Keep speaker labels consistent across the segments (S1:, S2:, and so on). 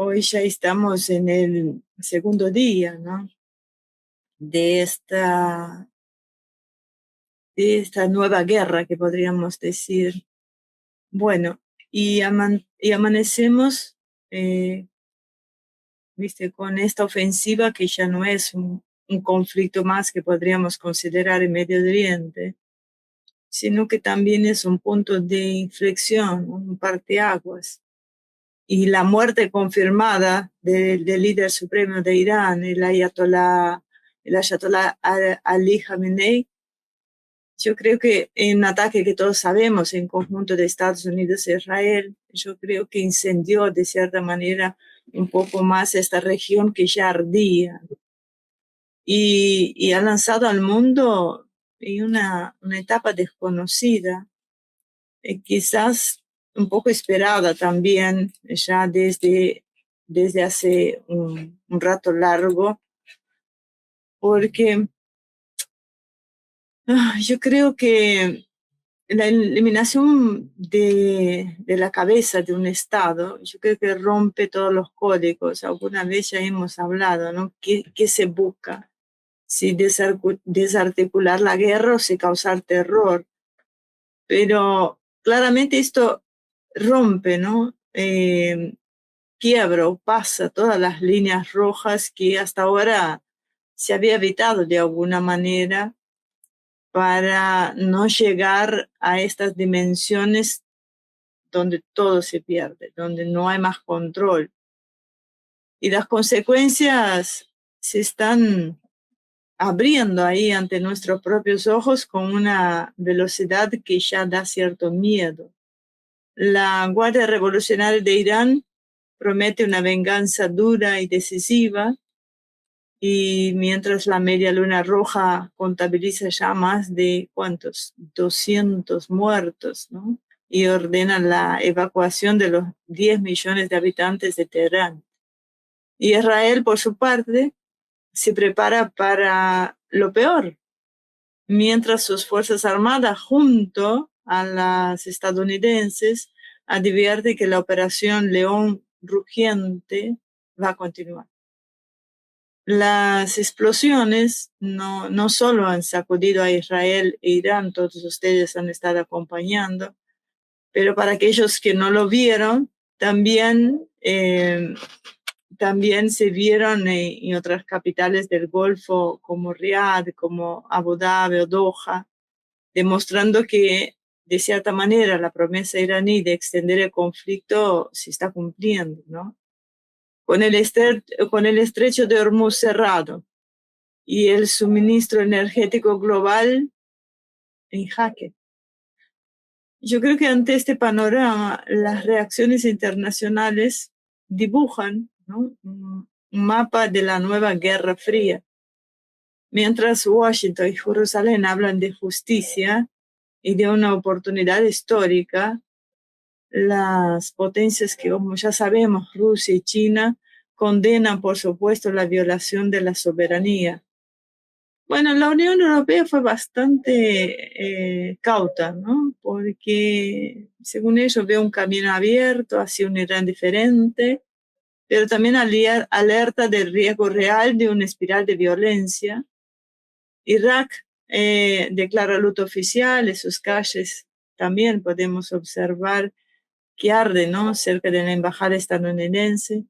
S1: hoy ya estamos en el segundo día, ¿no? de esta, de esta nueva guerra que podríamos decir. Bueno, y amanecemos, viste, con esta ofensiva que ya no es un conflicto más que podríamos considerar en Medio Oriente, sino que también es un punto de inflexión, un parteaguas. Y la muerte confirmada del líder supremo de Irán, el Ayatollah Ali Khamenei, yo creo que en un ataque que todos sabemos en conjunto de Estados Unidos e Israel, yo creo que incendió de cierta manera un poco más esta región que ya ardía y ha lanzado al mundo en una etapa desconocida, quizás un poco esperada también ya desde hace un rato largo, porque yo creo que la eliminación de la cabeza de un Estado, yo creo que rompe todos los códigos. Alguna vez ya hemos hablado, ¿no? ¿Qué se busca? Si desarticular la guerra o si causar terror. Pero claramente esto rompe, ¿no? Quiebra o pasa todas las líneas rojas que hasta ahora se había evitado de alguna manera para no llegar a estas dimensiones donde todo se pierde, donde no hay más control. Y las consecuencias se están abriendo ahí ante nuestros propios ojos con una velocidad que ya da cierto miedo. La Guardia Revolucionaria de Irán promete una venganza dura y decisiva, y mientras la Media Luna Roja contabiliza ya más de, ¿cuántos? 200 muertos, ¿no? Y ordena la evacuación de los 10 millones de habitantes de Teherán. Y Israel, por su parte, se prepara para lo peor, mientras sus Fuerzas Armadas, junto a las estadounidenses, advierte que la operación León Rugiente va a continuar. Las explosiones no solo han sacudido a Israel e Irán, todos ustedes han estado acompañando, pero para aquellos que no lo vieron, también se vieron en otras capitales del Golfo como Riad, como Abu Dhabi o Doha, demostrando que de cierta manera la promesa iraní de extender el conflicto se está cumpliendo, ¿no? Con el estrecho de Hormuz cerrado y el suministro energético global en jaque. Yo creo que ante este panorama, las reacciones internacionales dibujan, ¿no?, un mapa de la nueva Guerra Fría. Mientras Washington y Jerusalén hablan de justicia y de una oportunidad histórica, las potencias que, como ya sabemos, Rusia y China, condenan, por supuesto, la violación de la soberanía. Bueno, la Unión Europea fue bastante cauta, ¿no? Porque, según ellos, ve un camino abierto hacia un Irán diferente, pero también alerta del riesgo real de una espiral de violencia. Irak declara luto oficial, en sus calles también podemos observar que arde, ¿no?, cerca de la embajada estadounidense.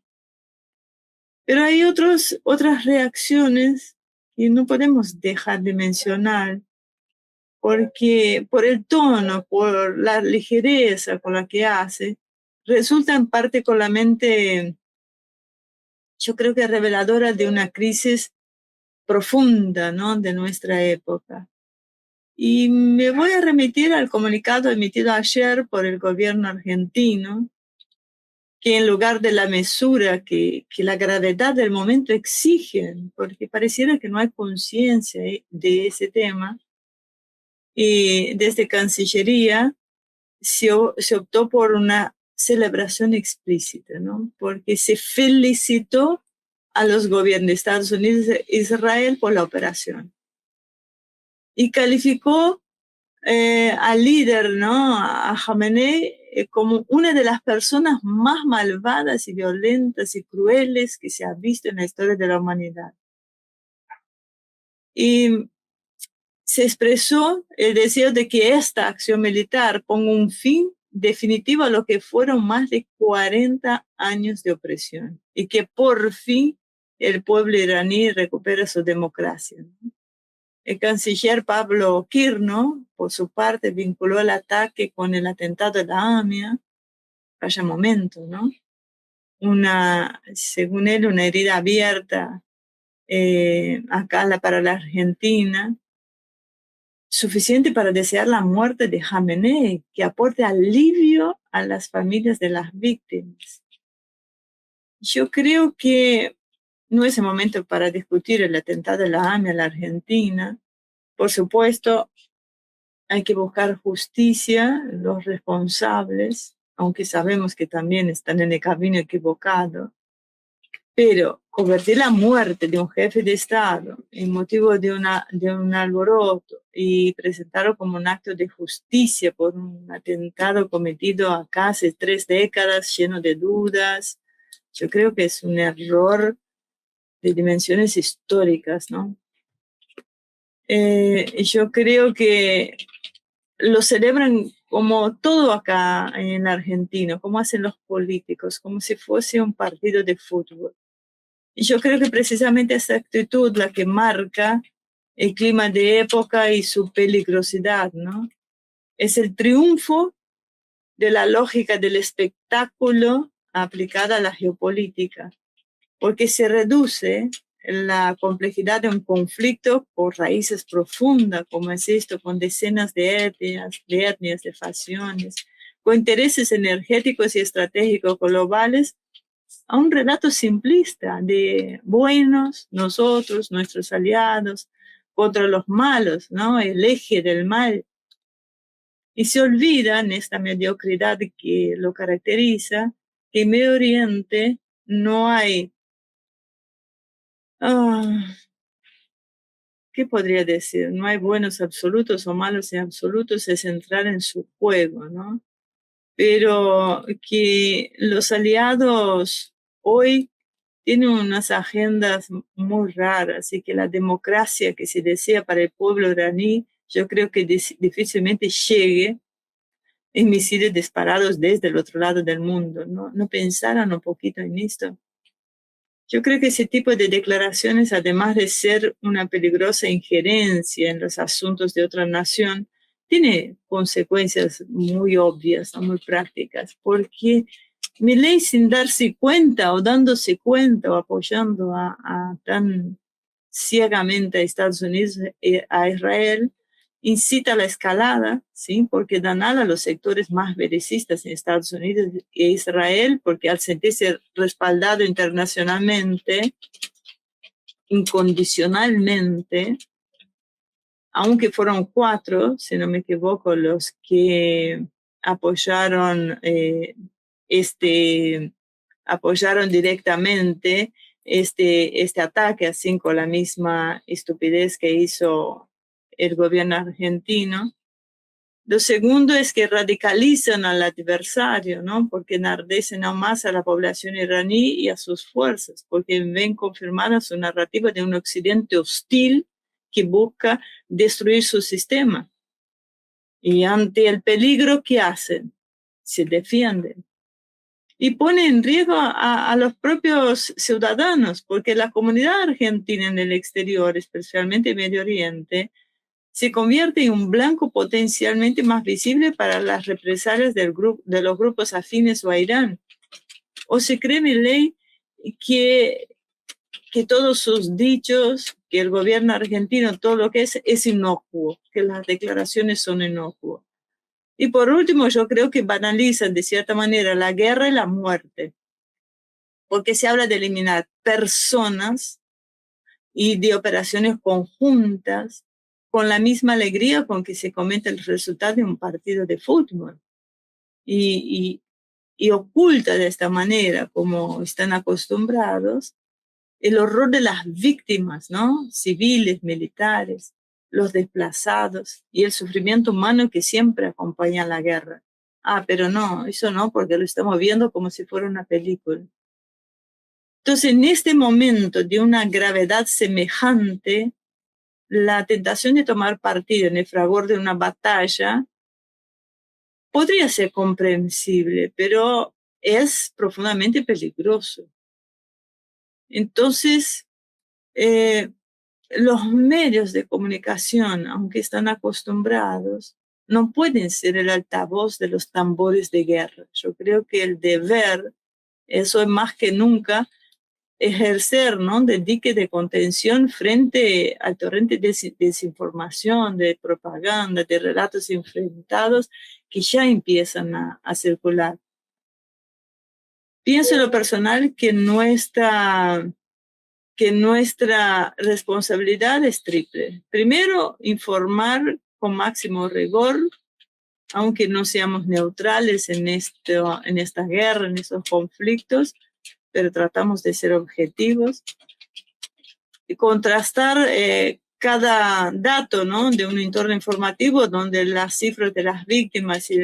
S1: Pero hay otras reacciones que no podemos dejar de mencionar, porque por el tono, por la ligereza con la que hace, resultan particularmente, yo creo que reveladora de una crisis profunda, ¿no?, de nuestra época. Y me voy a remitir al comunicado emitido ayer por el gobierno argentino, que en lugar de la mesura que la gravedad del momento exigen, porque pareciera que no hay conciencia de ese tema, y desde Cancillería se optó por una celebración explícita, ¿no?, porque se felicitó a los gobiernos de Estados Unidos e Israel por la operación. Y calificó al líder, ¿no?, a Khamenei, como una de las personas más malvadas y violentas y crueles que se ha visto en la historia de la humanidad. Y se expresó el deseo de que esta acción militar ponga un fin definitivo a lo que fueron más de 40 años de opresión y que por fin el pueblo iraní recupere su democracia. El canciller Pablo Kirno, por su parte, vinculó el ataque con el atentado de la AMIA. Vaya momento, ¿no? Según él, una herida abierta acá para la Argentina, suficiente para desear la muerte de Jamenei, que aporte alivio a las familias de las víctimas. Yo creo que no es el momento para discutir el atentado de la AMIA a la Argentina. Por supuesto, hay que buscar justicia, los responsables, aunque sabemos que también están en el camino equivocado. Pero convertir la muerte de un jefe de Estado en motivo de un alboroto y presentarlo como un acto de justicia por un atentado cometido acá hace 3 décadas, lleno de dudas, yo creo que es un error de dimensiones históricas, ¿no? Yo creo que lo celebran como todo acá en Argentina, como hacen los políticos, como si fuese un partido de fútbol. Y yo creo que precisamente esa actitud la que marca el clima de época y su peligrosidad, ¿no? Es el triunfo de la lógica del espectáculo aplicada a la geopolítica, porque se reduce la complejidad de un conflicto por raíces profundas, como es esto, con decenas de etnias, de facciones, con intereses energéticos y estratégicos globales, a un relato simplista de buenos, nosotros, nuestros aliados, contra los malos, ¿no? El eje del mal. Y se olvidan esta mediocridad que lo caracteriza, que en Medio Oriente no hay, ¿qué podría decir? No hay buenos absolutos o malos absolutos, es entrar en su juego, ¿no? Pero que los aliados hoy tiene unas agendas muy raras y que la democracia que se desea para el pueblo iraní, yo creo que difícilmente llegue en misiles disparados desde el otro lado del mundo. ¿No pensaron un poquito en esto? Yo creo que ese tipo de declaraciones, además de ser una peligrosa injerencia en los asuntos de otra nación, tiene consecuencias muy obvias, muy prácticas, porque Milei, sin darse cuenta o dándose cuenta o apoyando tan ciegamente a Estados Unidos, a Israel, incita a la escalada, ¿sí? Porque dan ala a los sectores más belicistas en Estados Unidos e Israel, porque al sentirse respaldado internacionalmente, incondicionalmente, aunque fueron 4, si no me equivoco, los que apoyaron apoyaron directamente este ataque, así con la misma estupidez que hizo el gobierno argentino. Lo segundo es que radicalizan al adversario, ¿no? Porque enardecen aún más a la población iraní y a sus fuerzas, porque ven confirmada su narrativa de un occidente hostil que busca destruir su sistema. Y ante el peligro, ¿qué hacen? Se defienden. Y pone en riesgo a los propios ciudadanos, porque la comunidad argentina en el exterior, especialmente en Medio Oriente, se convierte en un blanco potencialmente más visible para las represalias de los grupos afines a Irán. ¿O se cree Milei que todos sus dichos, que el gobierno argentino, todo lo que es inocuo, que las declaraciones son inocuas? Y por último, yo creo que banalizan de cierta manera la guerra y la muerte, porque se habla de eliminar personas y de operaciones conjuntas con la misma alegría con que se comenta el resultado de un partido de fútbol. Y oculta de esta manera, como están acostumbrados, el horror de las víctimas, ¿no? Civiles, militares, los desplazados y el sufrimiento humano que siempre acompaña la guerra. pero no, eso no, porque lo estamos viendo como si fuera una película. Entonces, en este momento de una gravedad semejante, la tentación de tomar partido en el fragor de una batalla podría ser comprensible, pero es profundamente peligroso. Entonces, los medios de comunicación, aunque están acostumbrados, no pueden ser el altavoz de los tambores de guerra. Yo creo que el deber, eso es más que nunca, ejercer, ¿no?, de dique de contención frente al torrente de desinformación, de propaganda, de relatos enfrentados que ya empiezan a circular. Pienso en lo personal que nuestra responsabilidad es triple. Primero, informar con máximo rigor, aunque no seamos neutrales en esta guerra, en estos conflictos, pero tratamos de ser objetivos. Y contrastar cada dato, ¿no?, de un entorno informativo donde las cifras de las víctimas y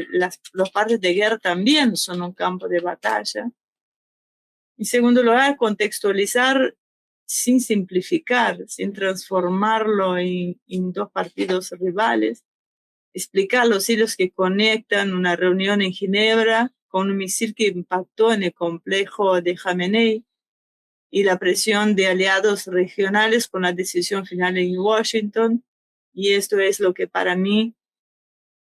S1: los partes de guerra también son un campo de batalla. En segundo lugar, contextualizar sin simplificar, sin transformarlo en dos partidos rivales, explicar los hilos que conectan una reunión en Ginebra con un misil que impactó en el complejo de Jamenei y la presión de aliados regionales con la decisión final en Washington. Y esto es lo que para mí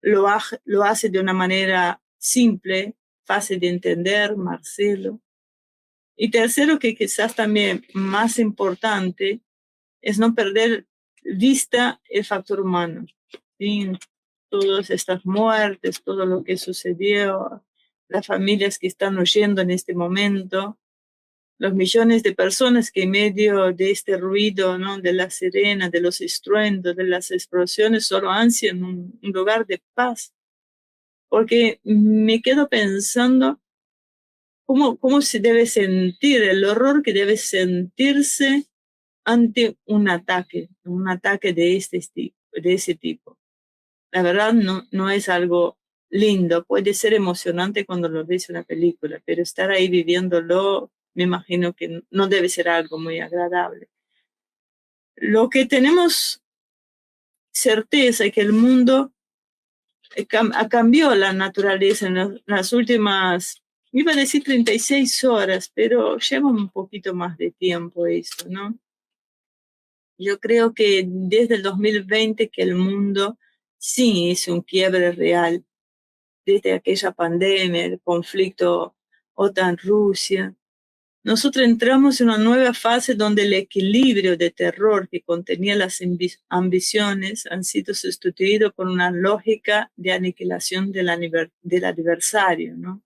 S1: lo hace de una manera simple, fácil de entender, Marcelo. Y tercero, que quizás también más importante, es no perder vista el factor humano. ¿Sí? Todas estas muertes, todo lo que sucedió, las familias que están huyendo en este momento, los millones de personas que en medio de este ruido, ¿no?, de la sirena, de los estruendos, de las explosiones, solo ansian un lugar de paz. Porque me quedo pensando cómo se debe sentir, el horror que debe sentirse ante un ataque de ese tipo. La verdad no es algo lindo, puede ser emocionante cuando lo ves en una película, pero estar ahí viviéndolo, me imagino que no debe ser algo muy agradable. Lo que tenemos certeza es que el mundo cambió la naturaleza en las últimas, iba a decir 36 horas, pero lleva un poquito más de tiempo eso, ¿no? Yo creo que desde el 2020 que el mundo sí hizo un quiebre real, desde aquella pandemia, el conflicto OTAN-Rusia. Nosotros entramos en una nueva fase donde el equilibrio de terror que contenía las ambiciones han sido sustituidos por una lógica de aniquilación del adversario, ¿no?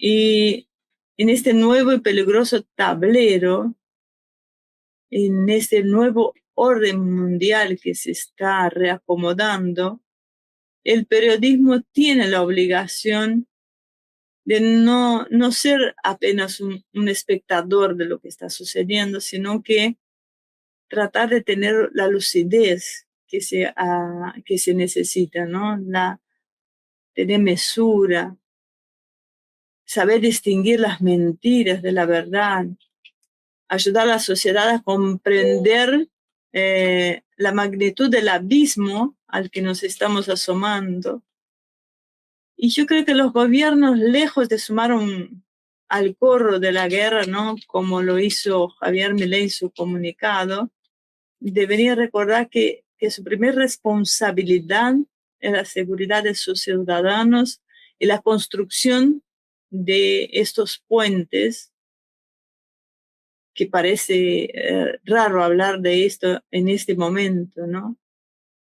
S1: Y en este nuevo y peligroso tablero, en este nuevo orden mundial que se está reacomodando, el periodismo tiene la obligación de no ser apenas un espectador de lo que está sucediendo, sino que tratar de tener la lucidez que se necesita, ¿no? Tener mesura, saber distinguir las mentiras de la verdad, ayudar a la sociedad a comprender la magnitud del abismo al que nos estamos asomando. Y yo creo que los gobiernos, lejos de sumar al corro de la guerra, ¿no?, como lo hizo Javier Milei en su comunicado, deberían recordar que su primer responsabilidad es la seguridad de sus ciudadanos y la construcción de estos puentes, que parece raro hablar de esto en este momento, ¿no?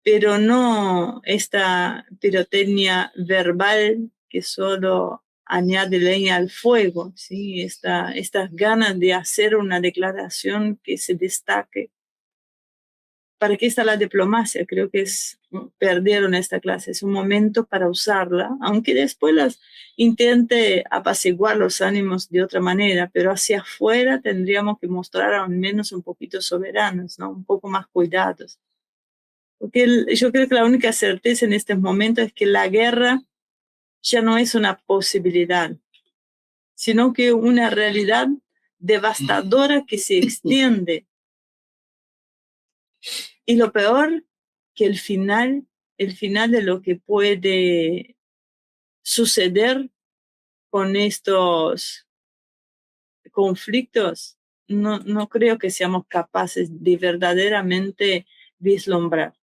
S1: Pero no esta pirotecnia verbal que solo añade leña al fuego, ¿sí? Estas ganas de hacer una declaración que se destaque. ¿Para qué está la diplomacia? Creo que perdieron esta clase, es un momento para usarla, aunque después intente apaciguar los ánimos de otra manera, pero hacia afuera tendríamos que mostrar al menos un poquito soberanos, ¿no? Un poco más cuidados. Porque yo creo que la única certeza en este momento es que la guerra ya no es una posibilidad, sino que una realidad devastadora que se extiende. Y lo peor, que el final de lo que puede suceder con estos conflictos, no creo que seamos capaces de verdaderamente vislumbrar.